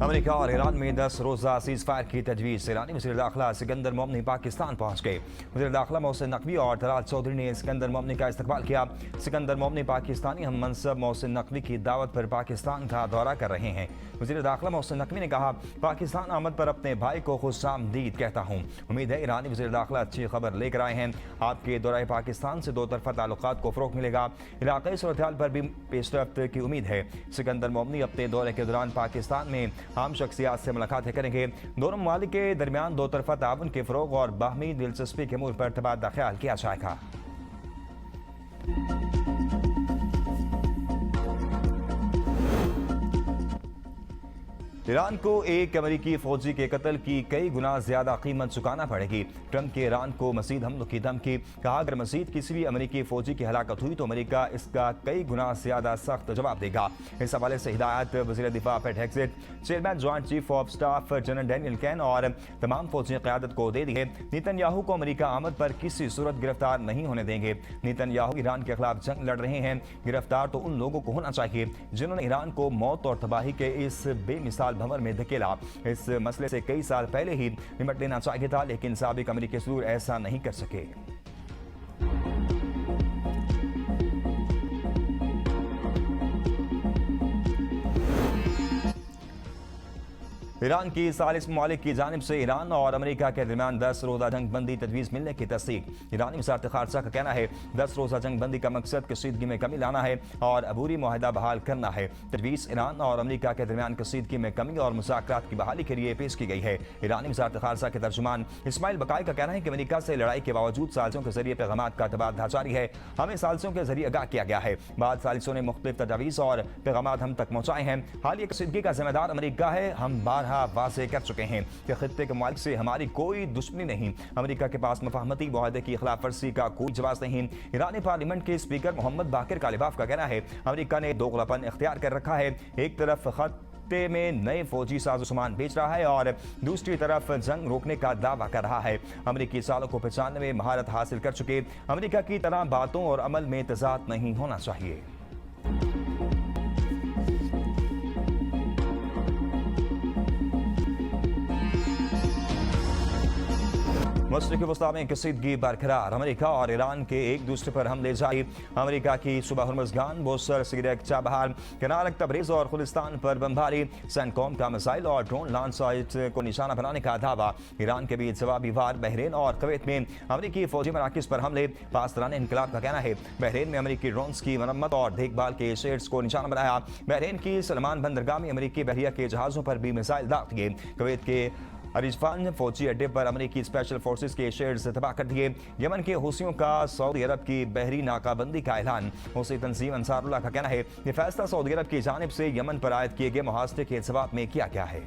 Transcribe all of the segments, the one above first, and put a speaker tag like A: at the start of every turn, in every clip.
A: America और Iran में 10 रोज़ा सीज़ फायर की तजवीज़। ईरानी वज़ीर दाखिला सिकंदर मोमनी पाकिस्तान पहुँच गए। वज़ीर दाखिला मोहसिन नकवी और तलाल चौधरी ने सिकंदर मोमनी का इस्तकबाल किया। सिकंदर मोमनी पाकिस्तानी हम मनसब मोहसिन नकवी की दावत पर पाकिस्तान का दौरा कर रहे हैं। वज़ीर दाखिला मोहसिन नकवी ने कहा, पाकिस्तान आमद पर अपने भाई को खुशामदीद कहता हूँ। उम्मीद है ईरानी वज़ीर दाखिला अच्छी खबर लेकर आए हैं। आपके दौरे पाकिस्तान से दो तरफ़ा ताल्लुकात को फ़रोग़ मिलेगा। इलाक़ाई सूरत-ए-हाल पर भी पेशरफ्त की उम्मीद है। सिकंदर मोमनी अपने दौरे के दौरान पाकिस्तान में आम शख्सियात से मुलाकातें करेंगे। दोनों ममालिक के दरमियान दो तरफ़ा ताउन के फ़रोग़ और बाहमी दिलचस्पी के अमूर पर तबादला ख्याल किया जाएगा। ईरान को एक अमेरिकी फौजी के कत्ल की कई गुना ज्यादा कीमत चुकाना पड़ेगी। ट्रंप के ईरान को मजीद हमलों की धमकी। कहा, अगर मजीद किसी भी अमेरिकी फौजी की हलाकत हुई तो अमेरिका इसका कई गुना ज्यादा सख्त जवाब देगा। इस हवाले से हिदायत वज़ीर दिफा Pete Hegseth, chairman joint chief of staff general Daniel Caine और तमाम फौजी क़यादत को दे दी है। नेतन्याहू को अमेरिका आमद पर किसी सूरत गिरफ्तार नहीं होने देंगे। नेतन्याहू ईरान के खिलाफ जंग लड़ रहे हैं। गिरफ्तार तो उन लोगों को होना चाहिए जिन्होंने ईरान को मौत और तबाही के इस बेमिसाल भंवर में धकेला। इस मसले से कई साल पहले ही निपट लेना चाहिए था, लेकिन साबिक अमेरिकी सदूर ऐसा नहीं कर सके। ईरान की सालिस ममालिक की जानिब से ईरान और अमेरिका के दरमियान 10 रोज़ा जंग बंदी तजवीज़ मिलने की तस्दीक। ईरानी वज़ारत ख़ारजा का कहना है 10 रोज़ा जंग बंदी का मकसद कशीदगी में कमी लाना है और अबूरी मुआहदा बहाल करना है। तजवीज़ ईरान और अमेरिका के दरमियान कशीदगी में कमी और मुज़ाकरात की बहाली के लिए पेश की गई है। ईरानी वज़ारत ख़ारजा के तर्जुमान इस्माइल बकाई का कहना है कि अमेरिका से लड़ाई के बावजूद सालिसों के जरिए पैगामात का तबादला जारी है। हमें सालिसों के जरिए आगाह किया गया है। बाद सालिसों ने मुख्तलिफ तजावीज़ और पैगामात हम तक पहुँचाए हैं। हालिया कशीदगी का जिम्मेदार अमेरिका है। हम बारहा वाज़ेह कर चुके हैं कि खित्ते के मालिक से हमारी कोई दुश्मनी नहीं। अमेरिका के पास मफाहमती मुआहदे की खिलाफ वर्जी का कोई जवाब नहीं। ईरानी पार्लियामेंट के स्पीकर मोहम्मद बाकिर कालिबाफ का कहना है अमेरिका ने दोगलापन इख्तियार कर रखा है। एक तरफ खत्ते में नए फौजी साजो-सामान बेच रहा है और दूसरी तरफ जंग रोकने का दावा कर रहा है। अमेरिकी सालों को पहचानने में महारत हासिल कर चुके अमेरिका की तरह बातों और अमल में तजाद नहीं होना चाहिए। मशरिक़ वस्ता में कशीदगी बरकरार। अमेरिका और ईरान के एक दूसरे पर हमले जारी। अमेरिका की सुबह हुर्मुज़गान, बोसर, सिगरेट, चाबहार, किनारक, तबरेज़ और खुलिस्तान पर बमबारी, सैनकॉम का मिसाइल और ड्रोन लॉन्च साइट को निशाना बनाने का दावा। ईरान के बीच जवाबी वार। बहरीन और कुवैत में अमेरिकी फौजी मराकिज़ पर हमले। पासदारान इनकलाब का कहना है बहरीन में अमेरिकी ड्रोन्स की मरम्मत और देखभाल के शेड्स को निशाना बनाया। बहरीन की सलमान बंदरगाह में अमेरिकी बहरिया के जहाज़ों पर भी मिसाइल दाग दिए। कुवैत के अरिजफान फौजी अड्डे पर अमेरिकी स्पेशल फोर्सेस के शेड्स तबाह कर दिए। यमन के हूसियों का सऊदी अरब की बहरी नाकाबंदी का ऐलान। हूसी तंजीम अंसारुल्लाह का कहना है ये फैसला सऊदी अरब की जानिब से यमन पर आयद किए गए मुहासरे के जवाब में किया गया है।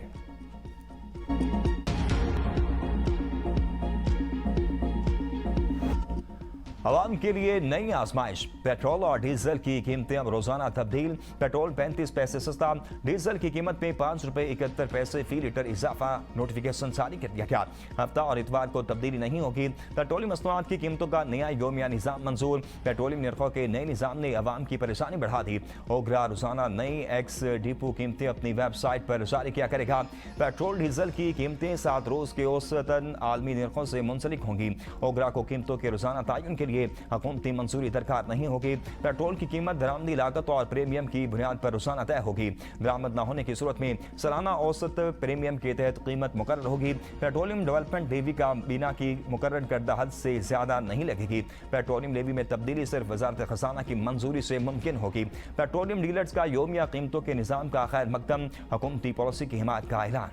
A: अवाम के लिए नई आजमाइश। पेट्रोल और डीजल की कीमतें अब रोजाना तब्दील। पेट्रोल 35 पैसे सस्ता, डीजल की कीमत में 5 रुपए 71 पैसे फी लीटर इजाफा। नोटिफिकेशन जारी कर दिया गया। हफ्ता और इतवार को तब्दीली नहीं होगी। पेट्रोलियम मसनूआत की कीमतों का नया योमिया निज़ाम मंजूर। पेट्रोलियम निर्खों के नए निज़ाम ने अवाम की परेशानी बढ़ा दी। ओगरा रोजाना नई एक्स डिपो कीमतें अपनी वेबसाइट पर जारी किया करेगा। पेट्रोल डीजल की कीमतें 7 रोज के औसतन आलमी निर्खों से मुंसलिक होंगी। ओगरा को कीमतों के रोजाना तयन के लिए हुकूमती मंजूरी दरकार नहीं होगी। पेट्रोल की कीमत दरामदी लागत और प्रीमियम की बुनियाद पर रोजाना तय होगी। दरामद न होने की सूरत में सालाना औसत प्रीमियम के तहत कीमत मुकर्रर होगी। पेट्रोलियम डेवलपमेंट लेवी का बीना की मुकर्रर करदा हद से ज्यादा नहीं लगेगी। पेट्रोलियम लेवी में तब्दीली सिर्फ वजारत खजाना की मंजूरी से मुमकिन होगी। पेट्रोलियम डीलर्स का योमिया कीमतों के निज़ाम का खैर मकदम। हुकूमती पॉलिसी की हिमायत का ऐलान।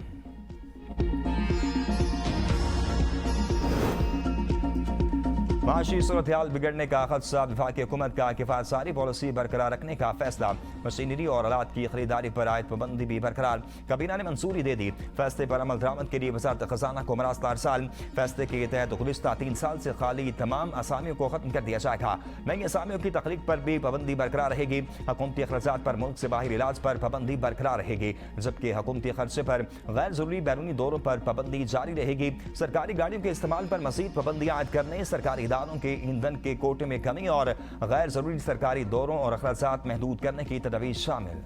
A: माशी सूरत-ए-हाल बिगड़ने का खदशा। विफाक हुकूमत का किफायतसारी पॉलिसी बरकरार रखने का फैसला। मशीनरी और आलात की खरीदारी पर आयद पाबंदी भी बरकरार। काबीना ने मंजूरी दे दी। फैसले पर अमल दरामद के लिए वजारत खजाना को मरासला अरसाल। फैसले के तहत गुज़िश्ता 3 साल से खाली तमाम असामियों को खत्म कर दिया जाएगा। नई असामियों की तखलीक पर भी पाबंदी बरकरार रहेगी। हुकूमती अखराजात पर मुल्क से बाहर इलाज पर पाबंदी बरकरार रहेगी, जबकि हुकूमती खर्चे पर गैर जरूरी बैरूनी दौरों पर पाबंदी जारी रहेगी। सरकारी गाड़ियों के इस्तेमाल पर मजीद पाबंदी आयद करने, सरकारी इदारों के ईंधन के कोटे में कमी और गैर जरूरी सरकारी दौरों और अखराजात महदूद करने की तजवीज़ शामिल।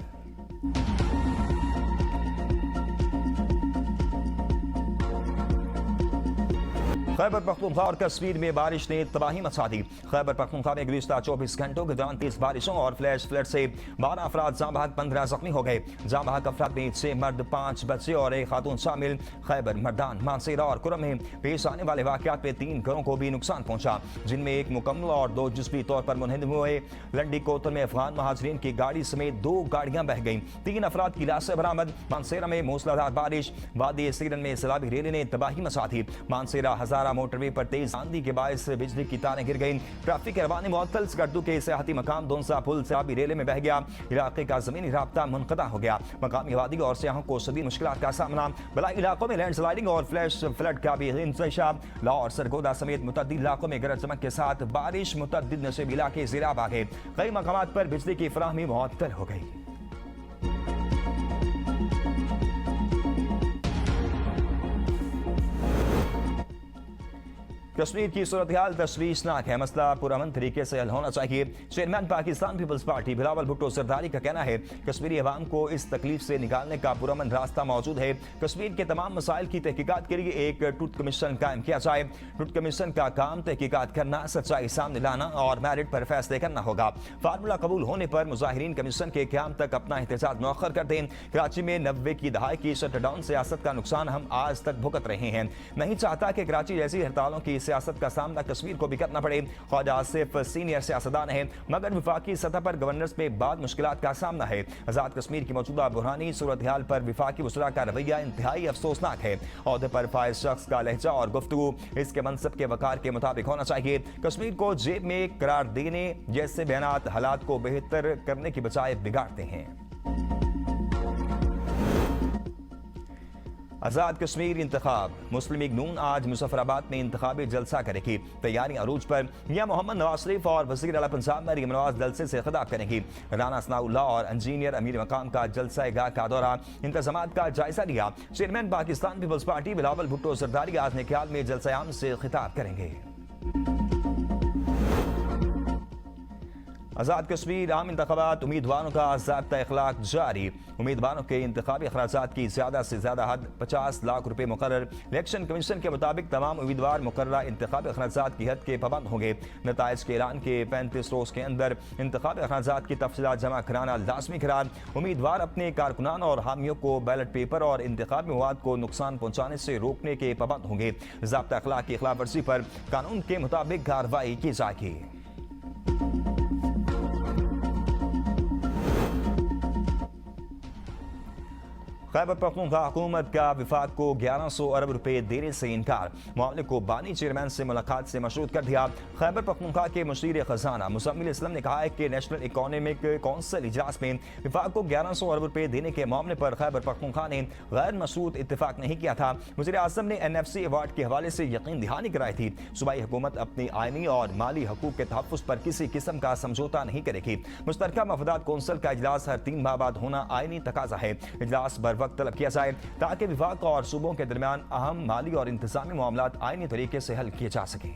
A: खैबर पख्तूनख्वा और कश्मीर में बारिश ने तबाही मचा दी। खैबर पख्तूनख्वा में गुज़िश्ता 24 घंटों के दौरान तेज बारिशों और फ्लैश फ्लड से 12 अफराद जाँ बहक 15 जख्मी हो गए। जाँ बहक अफराद में 6 मर्द 5 बच्चे और 1 खातून शामिल। खैबर मर्दान मानसेरा और कुरम में पेश आने वाले वाक़यात में 3 घरों को भी नुकसान पहुंचा, जिनमें 1 मुकम्मल और 2 जुज़वी तौर पर मुनहदम हुए। लंडी कोतल में अफगान महाजरीन की गाड़ी समेत 2 गाड़ियां बह गईं। 3 अफराद की लाशें बरामद। मानसेरा में मूसलाधार बारिश। वादी सीरन में सैलाबी रेले ने तबाही मचा दी। मानसेरा हजारा मोटरवे पर तेज आंधी के बायस बिजली की तारें गिर गईं। ट्रैफिक रवानी मुअत्तल। स्कर्दू के सियाहती मकाम दोनसा पुल सैलाबी रेले में बह गया। इलाके का जमीनी राब्ता मुनक़ता हो गया। मकामी आबादी और सियाहों को शदीद मुश्किलात का सामना। बलाई इलाकों में लैंडस्लाइडिंग और फ्लैश फ्लड का भी इंतशार। लाहौर सरगोदा समेत मुतअद्दिद इलाकों में गरज चमक के साथ बारिश। मुतअद्दिद नशेबी इलाके ज़ेराब आ गए। कई मकामात पर बिजली की फराहमी मुअत्तल हो गई। कश्मीर की सूरत हाल तशवीशनाक है। मसला पुरअमन तरीके से हल होना चाहिए। चेयरमैन पाकिस्तान पीपल्स पार्टी बिलावल भुट्टो जरदारी का कहना है, कश्मीरी अवाम को इस तकलीफ से निकालने का पुरअमन रास्ता मौजूद है। कश्मीर के तमाम मसाइल की तहकीकात के लिए एक ट्रुथ कमीशन कायम किया जाए। ट्रुथ कमीशन का काम तहकीकात करना, सच्चाई सामने लाना और मेरिट पर फैसले करना होगा। फार्मूला कबूल होने पर मुजाहिरीन कमीशन के क़याम तक अपना एहतजाज मौखर कर दें। कराची में 90 की दहाई की शटडाउन सियासत का नुकसान हम आज तक भुगत रहे हैं। नहीं चाहता कि कराची जैसी हड़तालों की सियासत का सामना कश्मीर को भी करना पड़े। ख्वाजा आसिफ सीनियर सियासतदान है, मगर विफाकी सतह पर गवर्नर्स में बाद मुश्किलात का सामना है। आजाद कश्मीर की मौजूदा बुरहानी सूरत हाल पर विफाकी वज़रा का रवैया इंतहाई अफसोसनाक है। ओहदे पर फायज शख्स का लहजा और गुफ्तगू इसके मनसब के वकार के मुताबिक होना चाहिए। कश्मीर को जेब में करार देने जैसे बयानात हालात को बेहतर करने की बजाय बिगाड़ते हैं। आज़ाद कश्मीर इंतखाब। मुस्लिम लीग नून आज मुजफ्फराबाद में इंतखाबी जलसा करेगी। तैयारी अरूज पर। मियां मोहम्मद नवाज शरीफ और वज़ीर आला पंजाब मरीम नवाज जलसे से खिताब करेंगी। राना सनाउल्लाह और इंजीनियर अमीर मकाम का जलसा गाह का दौरा। इंतजामात का जायजा लिया। चेयरमैन पाकिस्तान पीपल्स पार्टी बिलावल भुट्टो जरदारी आज निकाल में जलसा आम से खिताब करेंगे। आज़ाद कश्मीर आम इंतखाबात। उम्मीदवारों का ज़ाब्ता इखलाक जारी। उम्मीदवारों के इंतखाबी अखराजात की ज़्यादा से ज़्यादा हद 50 लाख रुपये मुकर्रर। इलेक्शन कमीशन के मुताबिक तमाम उम्मीदवार मुकर्ररा इंतखाबी अखराजात की हद के पाबंद होंगे। नताइज के ऐलान के 35 रोज़ के अंदर इंतखाबी अखराजात की तफसीलात जमा कराना लाजमी करार। उम्मीदवार अपने कारकुनान और हामियों को बैलेट पेपर और इंतखाबी मवाद को नुकसान पहुँचाने से रोकने के पाबंद होंगे। ज़ाब्ता इखलाक की खिलाफ वर्जी पर कानून के मुताबिक कार्रवाई की जाएगी। खैबर पख्तूनख्वा हुकूमत का विफाक को 1100 अरब रुपए देने से इनकार। मामले को बानी चेयरमैन से मुलाकात से मशरूत कर दिया। खैबर पख्तूनख्वा के मुशीर खजाना मुज़म्मिल इस्लाम ने कहा है कि नेशनल इकोनॉमिक काउंसिल इजलास में विफाक को 1100 अरब रुपए देने के मामले पर खैबर पख्तूनख्वा ने गैर मशरूत इत्तेफाक नहीं किया था। वज़ीर आज़म ने NFC अवार्ड के हवाले से यकीन दहानी कराई थी। सूबाई हुकूमत अपनी आइनी और माली हकूक के तहफ़्फ़ुज़ पर किसी किस्म का समझौता नहीं करेगी। मुश्तरका मफादात कौंसिल का इजलास हर 3 माह बाद होना आइनी तकाजा है। इजलास बर वक्त तलब किया जाए ताकि विभाग और सूबों के दरमियान अहम माली और इंतजामी मामलात आईनी तरीके से हल किए जा सकें।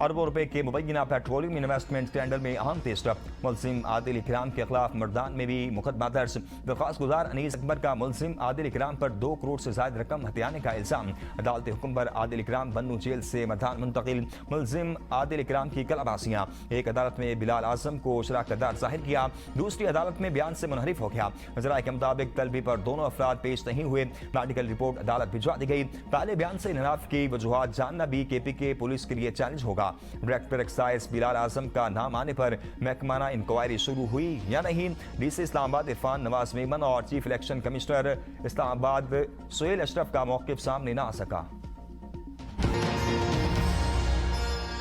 A: अरबों रुपए के मुबैना पेट्रोलियम इन्वेस्टमेंट स्कैंडल में अहम तेजरफ। मुलजिम आदिल इकराम के खिलाफ मर्दान में भी मुकदमा दर्ज। दरख्वास्त गुजार अनीस अकबर का मुलजिम आदिल इकराम पर 2 करोड़ से ज्यादा रकम हथियाने का इल्जाम। अदालती हुक्म पर आदिल इकराम बन्नू जेल से मर्दान मुंतकिल। मुलजिम आदिल इकराम की कलाबाजियां। एक अदालत में बिलाल आजम को शराकतदार जाहिर किया, दूसरी अदालत में बयान से मुनहरिफ हो गया। वज़राए के मुताबिक तलबी पर दोनों अफराद पेश नहीं हुए। मेडिकल रिपोर्ट अदालत भिजवा दी गई। पहले बयान से इनहराफ की वजूहात जानना भी KPK पुलिस के लिए चैलेंज होगा। डायरेक्टर एक्साइज बिलाल आजम का नाम आने पर महकमाना इंक्वायरी शुरू हुई या नहीं। DC इस्लामाबाद इरफान नवाज मेमन और chief election commissioner Islamabad Sohail Ashraf का मौक़िफ़ सामने ना आ सका।